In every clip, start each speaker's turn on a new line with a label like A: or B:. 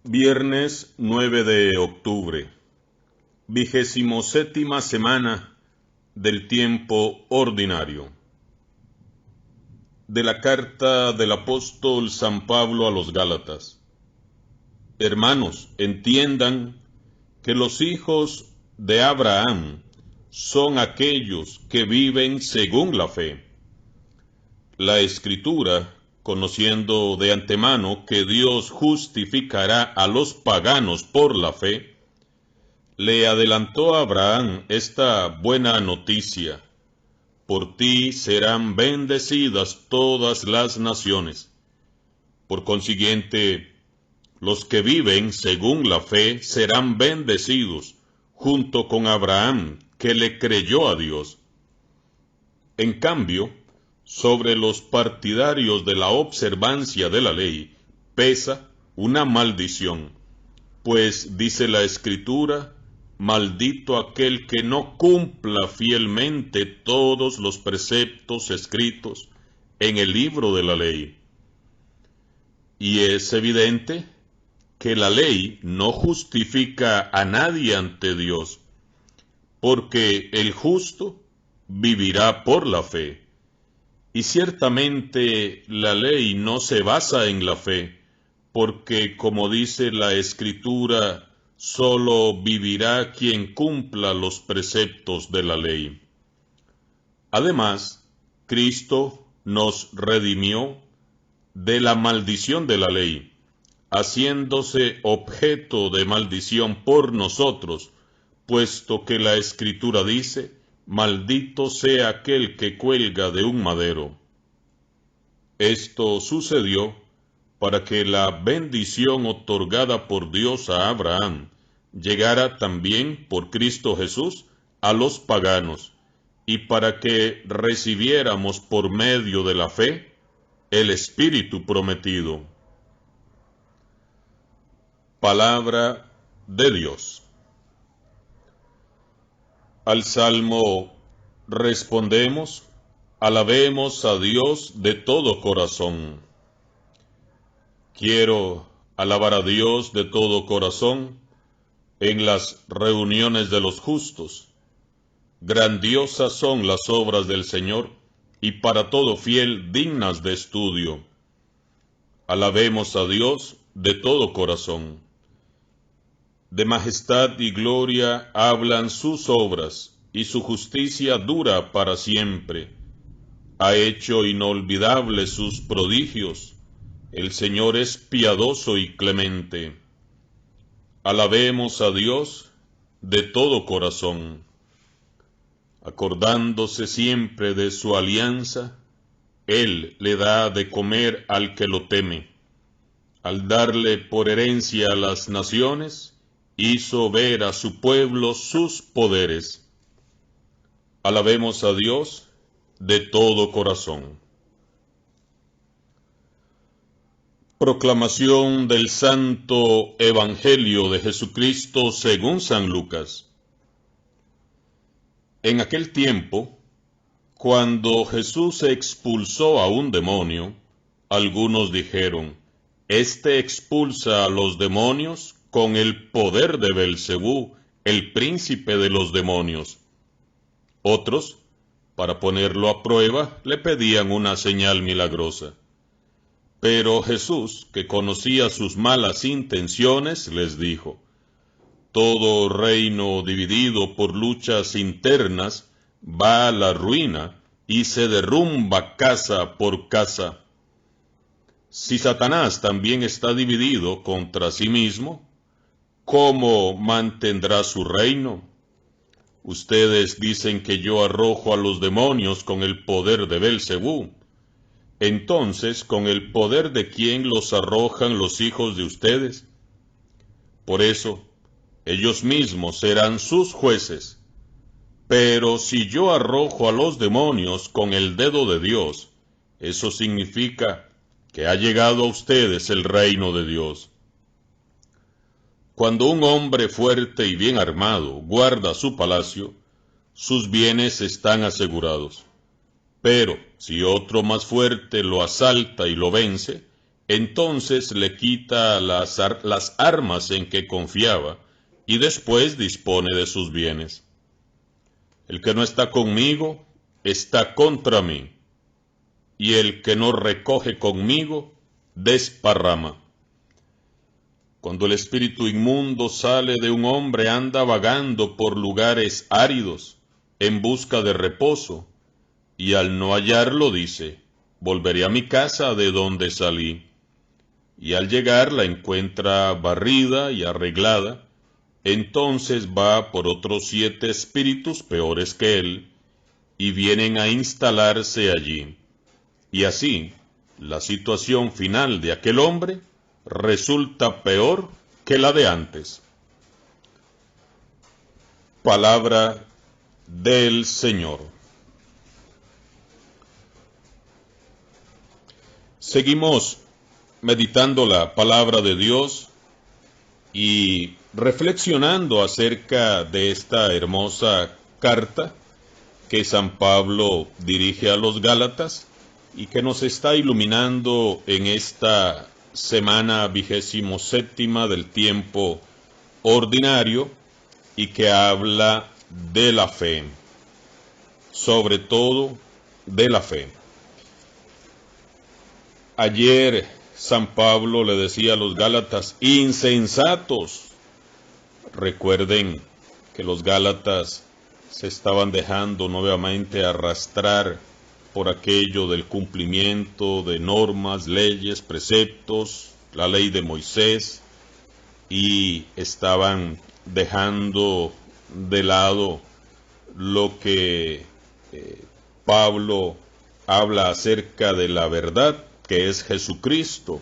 A: Viernes 9 de octubre, 27ª semana del tiempo ordinario. De la carta del apóstol San Pablo a los Gálatas. Hermanos, entiendan que los hijos de Abraham son aquellos que viven según la fe. La Escritura, conociendo de antemano que Dios justificará a los paganos por la fe, le adelantó a Abraham esta buena noticia: por ti serán bendecidas todas las naciones. Por consiguiente, los que viven según la fe serán bendecidos, junto con Abraham, que le creyó a Dios. En cambio, sobre los partidarios de la observancia de la ley pesa una maldición, pues dice la Escritura: maldito aquel que no cumpla fielmente todos los preceptos escritos en el libro de la ley. Y es evidente que la ley no justifica a nadie ante Dios, porque el justo vivirá por la fe. Y ciertamente la ley no se basa en la fe, porque como dice la Escritura, solo vivirá quien cumpla los preceptos de la ley. Además, Cristo nos redimió de la maldición de la ley, haciéndose objeto de maldición por nosotros, puesto que la Escritura dice: maldito sea aquel que cuelga de un madero. Esto sucedió para que la bendición otorgada por Dios a Abraham llegara también por Cristo Jesús a los paganos, y para que recibiéramos por medio de la fe el Espíritu prometido. Palabra de Dios. Al Salmo respondemos: alabemos a Dios de todo corazón. Quiero alabar a Dios de todo corazón en las reuniones de los justos. Grandiosas son las obras del Señor, y para todo fiel dignas de estudio. Alabemos a Dios de todo corazón. De majestad y gloria hablan sus obras, y su justicia dura para siempre. Ha hecho inolvidables sus prodigios. El Señor es piadoso y clemente. Alabemos a Dios de todo corazón. Acordándose siempre de su alianza, Él le da de comer al que lo teme. Al darle por herencia a las naciones, hizo ver a su pueblo sus poderes. Alabemos a Dios de todo corazón. Proclamación del Santo Evangelio de Jesucristo según San Lucas. En aquel tiempo, cuando Jesús expulsó a un demonio, algunos dijeron: Este expulsa a los demonios con el poder de Belcebú, el príncipe de los demonios. Otros, para ponerlo a prueba, le pedían una señal milagrosa. Pero Jesús, que conocía sus malas intenciones, les dijo: todo reino dividido por luchas internas va a la ruina y se derrumba casa por casa. Si Satanás también está dividido contra sí mismo, ¿cómo mantendrá su reino? Ustedes dicen que yo arrojo a los demonios con el poder de Belcebú. Entonces, ¿con el poder de quién los arrojan los hijos de ustedes? Por eso, ellos mismos serán sus jueces. Pero si yo arrojo a los demonios con el dedo de Dios, eso significa que ha llegado a ustedes el reino de Dios. Cuando un hombre fuerte y bien armado guarda su palacio, sus bienes están asegurados. Pero si otro más fuerte lo asalta y lo vence, entonces le quita las armas en que confiaba y después dispone de sus bienes. El que no está conmigo está contra mí, y el que no recoge conmigo desparrama. Cuando el espíritu inmundo sale de un hombre, anda vagando por lugares áridos en busca de reposo, y al no hallarlo dice: volveré a mi casa de donde salí. Y al llegar la encuentra barrida y arreglada. Entonces va por otros 7 espíritus peores que él, y vienen a instalarse allí. Y así, la situación final de aquel hombre resulta peor que la de antes. Palabra del Señor. Seguimos meditando la palabra de Dios y reflexionando acerca de esta hermosa carta que San Pablo dirige a los Gálatas y que nos está iluminando en esta semana 27ª del tiempo ordinario, y que habla de la fe, sobre todo de la fe. Ayer San Pablo le decía a los Gálatas: insensatos. Recuerden que los Gálatas se estaban dejando nuevamente arrastrar por aquello del cumplimiento de normas, leyes, preceptos, la ley de Moisés, y estaban dejando de lado lo que Pablo habla acerca de la verdad, que es Jesucristo,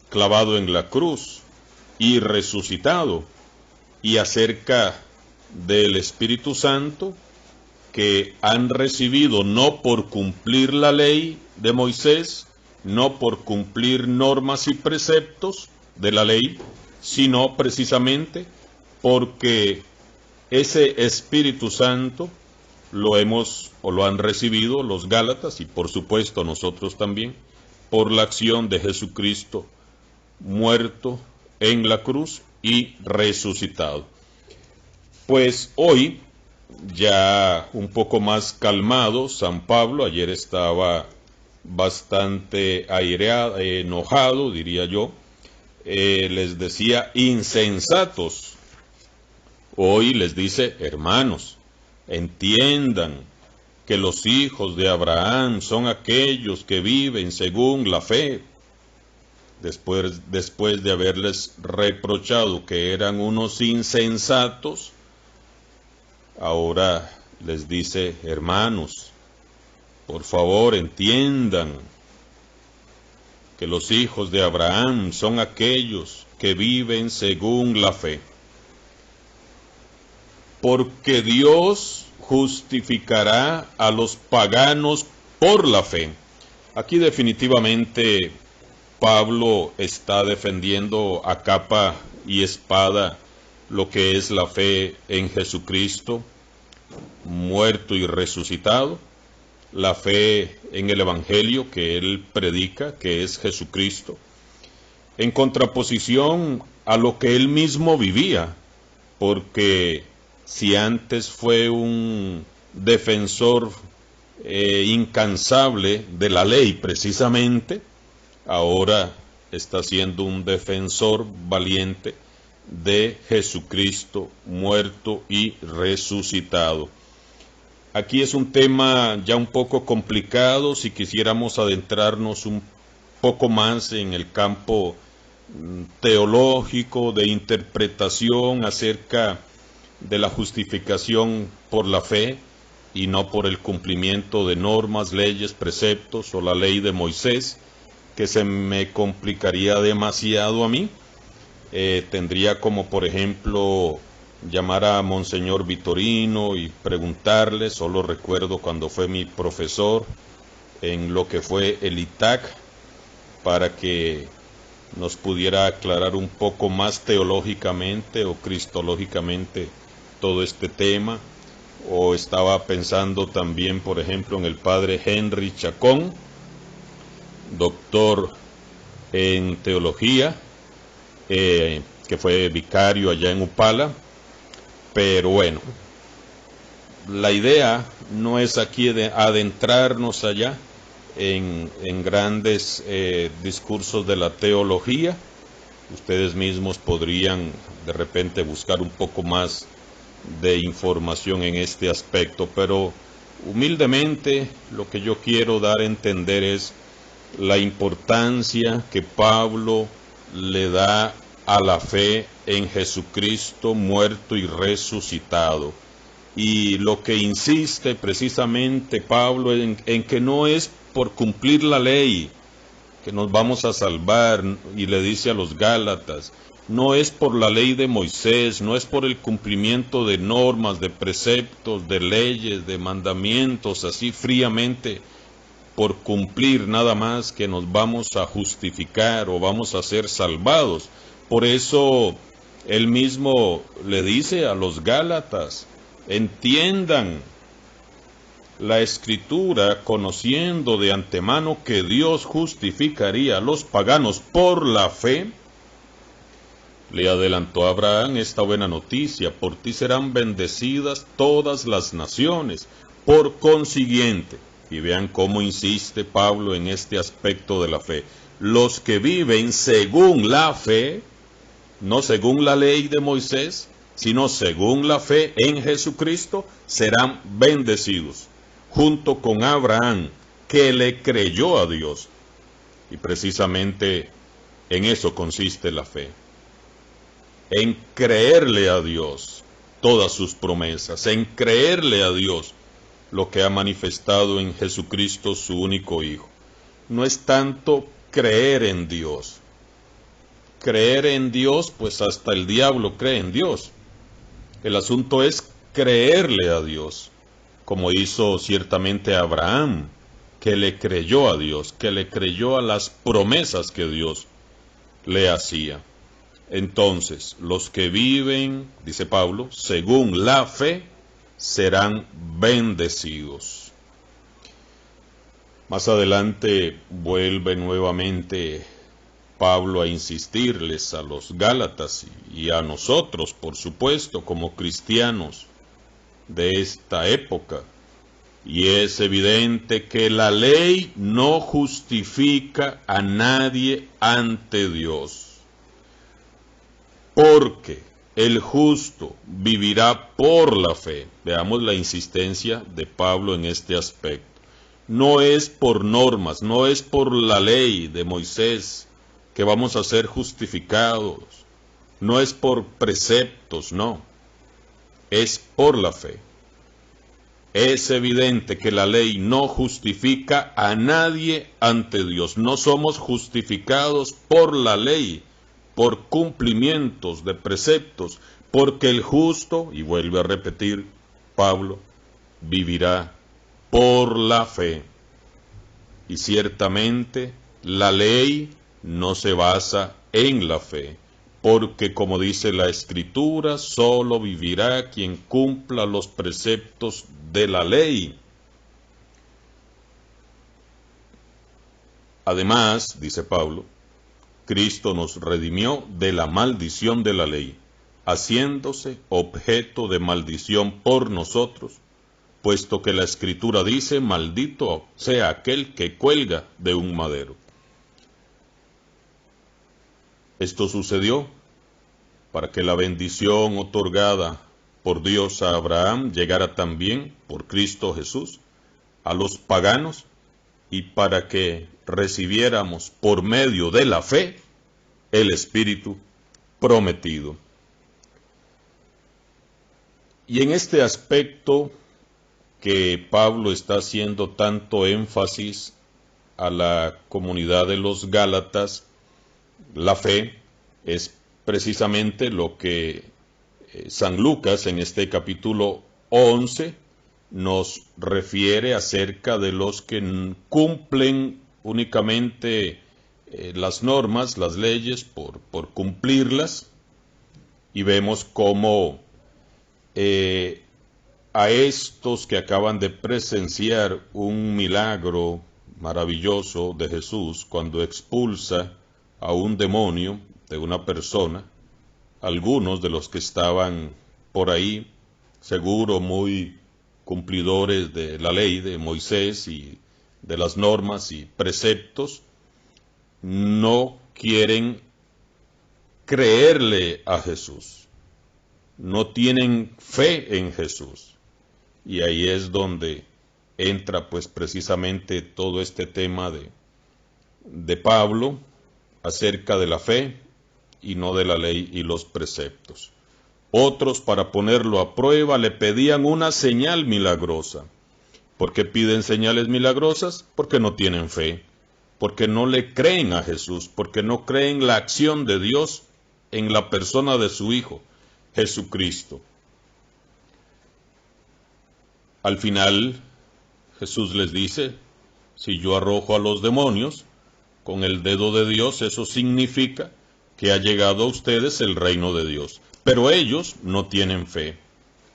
A: clavado en la cruz y resucitado, y acerca del Espíritu Santo, que han recibido no por cumplir la ley de Moisés, no por cumplir normas y preceptos de la ley, sino precisamente porque ese Espíritu Santo lo han recibido los Gálatas, y por supuesto nosotros también, por la acción de Jesucristo, muerto en la cruz y resucitado. Pues hoy, ya un poco más calmado, San Pablo, ayer estaba bastante aireado, enojado, diría yo, les decía insensatos. Hoy les dice: hermanos, entiendan que los hijos de Abraham son aquellos que viven según la fe. Después de haberles reprochado que eran unos insensatos, ahora les dice: hermanos, por favor entiendan que los hijos de Abraham son aquellos que viven según la fe. Porque Dios justificará a los paganos por la fe. Aquí definitivamente Pablo está defendiendo a capa y espada lo que es la fe en Jesucristo, muerto y resucitado, la fe en el Evangelio que él predica, que es Jesucristo, en contraposición a lo que él mismo vivía, porque si antes fue un defensor incansable de la ley precisamente, ahora está siendo un defensor valiente de Jesucristo muerto y resucitado. Aquí es un tema ya un poco complicado si quisiéramos adentrarnos un poco más en el campo teológico, de interpretación acerca de la justificación por la fe y no por el cumplimiento de normas, leyes, preceptos o la ley de Moisés, que se me complicaría demasiado a mí. Tendría como, por ejemplo, llamar a Monseñor Vitorino y preguntarle. Solo recuerdo cuando fue mi profesor en lo que fue el ITAC, para que nos pudiera aclarar un poco más teológicamente o cristológicamente todo este tema. O estaba pensando también, por ejemplo, en el padre Henry Chacón, doctor en teología, que fue vicario allá en Upala, pero bueno, la idea no es aquí de adentrarnos allá en grandes discursos de la teología. Ustedes mismos podrían de repente buscar un poco más de información en este aspecto, pero humildemente lo que yo quiero dar a entender es la importancia que Pablo le da a la fe en Jesucristo muerto y resucitado. Y lo que insiste precisamente Pablo en que no es por cumplir la ley que nos vamos a salvar, y le dice a los Gálatas, no es por la ley de Moisés, no es por el cumplimiento de normas, de preceptos, de leyes, de mandamientos, así fríamente, por cumplir nada más que nos vamos a justificar o vamos a ser salvados. Por eso él mismo le dice a los Gálatas, entiendan la Escritura, conociendo de antemano que Dios justificaría a los paganos por la fe, le adelantó a Abraham esta buena noticia: por ti serán bendecidas todas las naciones. Por consiguiente, y vean cómo insiste Pablo en este aspecto de la fe, los que viven según la fe, no según la ley de Moisés, sino según la fe en Jesucristo, serán bendecidos, junto con Abraham, que le creyó a Dios. Y precisamente en eso consiste la fe, en creerle a Dios todas sus promesas, en creerle a Dios lo que ha manifestado en Jesucristo, su único Hijo. No es tanto creer en Dios. Creer en Dios, pues hasta el diablo cree en Dios. El asunto es creerle a Dios, como hizo ciertamente Abraham, que le creyó a Dios, que le creyó a las promesas que Dios le hacía. Entonces, los que viven, dice Pablo, según la fe, serán bendecidos. Más adelante vuelve nuevamente Pablo a insistirles a los Gálatas y a nosotros, por supuesto, como cristianos de esta época. Y es evidente que la ley no justifica a nadie ante Dios, porque el justo vivirá por la fe. Veamos la insistencia de Pablo en este aspecto. No es por normas, no es por la ley de Moisés que vamos a ser justificados, no es por preceptos, no, es por la fe. Es evidente que la ley no justifica a nadie ante Dios. No somos justificados por la ley, por cumplimientos de preceptos, porque el justo, y vuelve a repetir Pablo, vivirá por la fe. Y ciertamente la ley no se basa en la fe, porque como dice la Escritura, solo vivirá quien cumpla los preceptos de la ley. Además, dice Pablo, Cristo nos redimió de la maldición de la ley, haciéndose objeto de maldición por nosotros, puesto que la Escritura dice, maldito sea aquel que cuelga de un madero. Esto sucedió para que la bendición otorgada por Dios a Abraham llegara también, por Cristo Jesús, a los paganos, y para que recibiéramos por medio de la fe el Espíritu prometido. Y en este aspecto que Pablo está haciendo tanto énfasis a la comunidad de los Gálatas, la fe es precisamente lo que San Lucas en este capítulo 11 nos refiere acerca de los que cumplen únicamente las normas, las leyes, por cumplirlas, y vemos cómo a estos que acaban de presenciar un milagro maravilloso de Jesús cuando expulsa a un demonio de una persona. Algunos de los que estaban por ahí, seguro muy cumplidores de la ley de Moisés y de las normas y preceptos, no quieren creerle a Jesús, no tienen fe en Jesús. Y ahí es donde entra pues precisamente todo este tema de Pablo acerca de la fe y no de la ley y los preceptos. Otros, para ponerlo a prueba, le pedían una señal milagrosa. ¿Por qué piden señales milagrosas? Porque no tienen fe, porque no le creen a Jesús, porque no creen la acción de Dios en la persona de su Hijo, Jesucristo. Al final, Jesús les dice, si yo arrojo a los demonios con el dedo de Dios, eso significa que ha llegado a ustedes el reino de Dios. Pero ellos no tienen fe,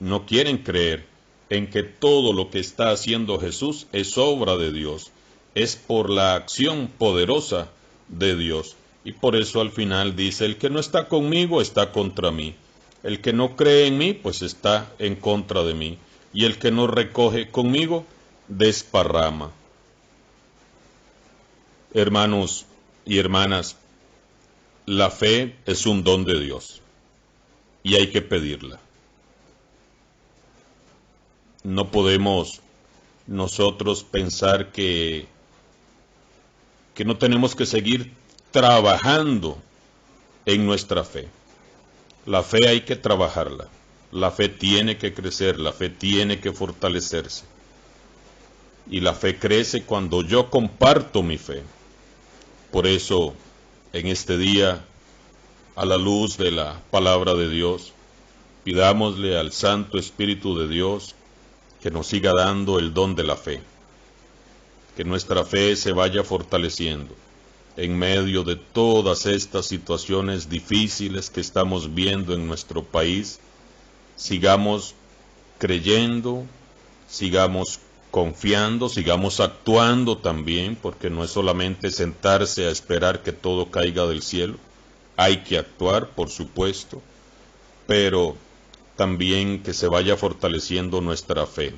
A: no quieren creer en que todo lo que está haciendo Jesús es obra de Dios, es por la acción poderosa de Dios. Y por eso al final dice, el que no está conmigo está contra mí. El que no cree en mí, pues está en contra de mí. Y el que no recoge conmigo, desparrama. Hermanos y hermanas, la fe es un don de Dios y hay que pedirla. No podemos nosotros pensar que no tenemos que seguir trabajando en nuestra fe. La fe hay que trabajarla. La fe tiene que crecer, la fe tiene que fortalecerse. Y la fe crece cuando yo comparto mi fe. Por eso, en este día, a la luz de la palabra de Dios, pidámosle al Santo Espíritu de Dios que nos siga dando el don de la fe. Que nuestra fe se vaya fortaleciendo en medio de todas estas situaciones difíciles que estamos viendo en nuestro país. Sigamos creyendo, sigamos confiando, sigamos actuando también, porque no es solamente sentarse a esperar que todo caiga del cielo. Hay que actuar, por supuesto, pero también que se vaya fortaleciendo nuestra fe.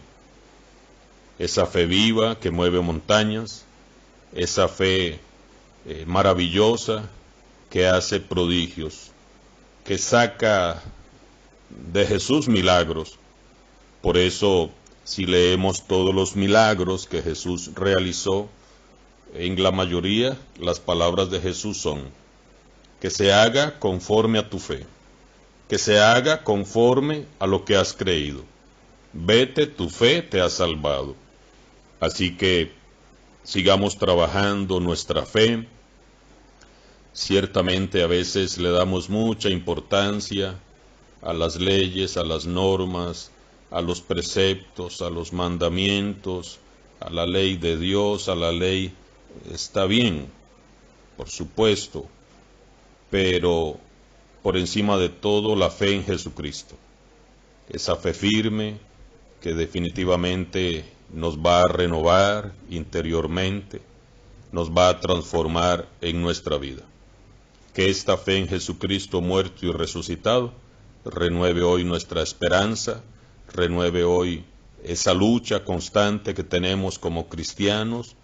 A: Esa fe viva que mueve montañas, esa fe maravillosa que hace prodigios, que saca de Jesús milagros. Por eso, si leemos todos los milagros que Jesús realizó, en la mayoría las palabras de Jesús son: que se haga conforme a tu fe, que se haga conforme a lo que has creído. Vete, tu fe te ha salvado. Así que sigamos trabajando nuestra fe. Ciertamente a veces le damos mucha importancia a las leyes, a las normas, a los preceptos, a los mandamientos, a la ley de Dios, a la ley. Está bien, por supuesto, pero por encima de todo la fe en Jesucristo. Esa fe firme que definitivamente nos va a renovar interiormente, nos va a transformar en nuestra vida. Que esta fe en Jesucristo muerto y resucitado renueve hoy nuestra esperanza, renueve hoy esa lucha constante que tenemos como cristianos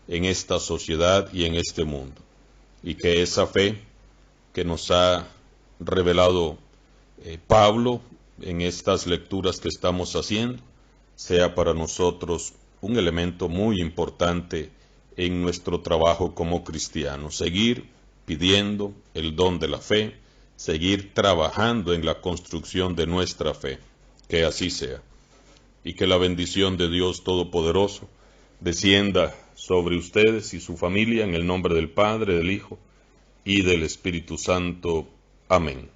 A: en esta sociedad y en este mundo. Y que esa fe que nos ha revelado Pablo en estas lecturas que estamos haciendo sea para nosotros un elemento muy importante en nuestro trabajo como cristianos. Seguir pidiendo el don de la fe, seguir trabajando en la construcción de nuestra fe. Que así sea. Y que la bendición de Dios Todopoderoso descienda sobre ustedes y su familia en el nombre del Padre, del Hijo y del Espíritu Santo. Amén.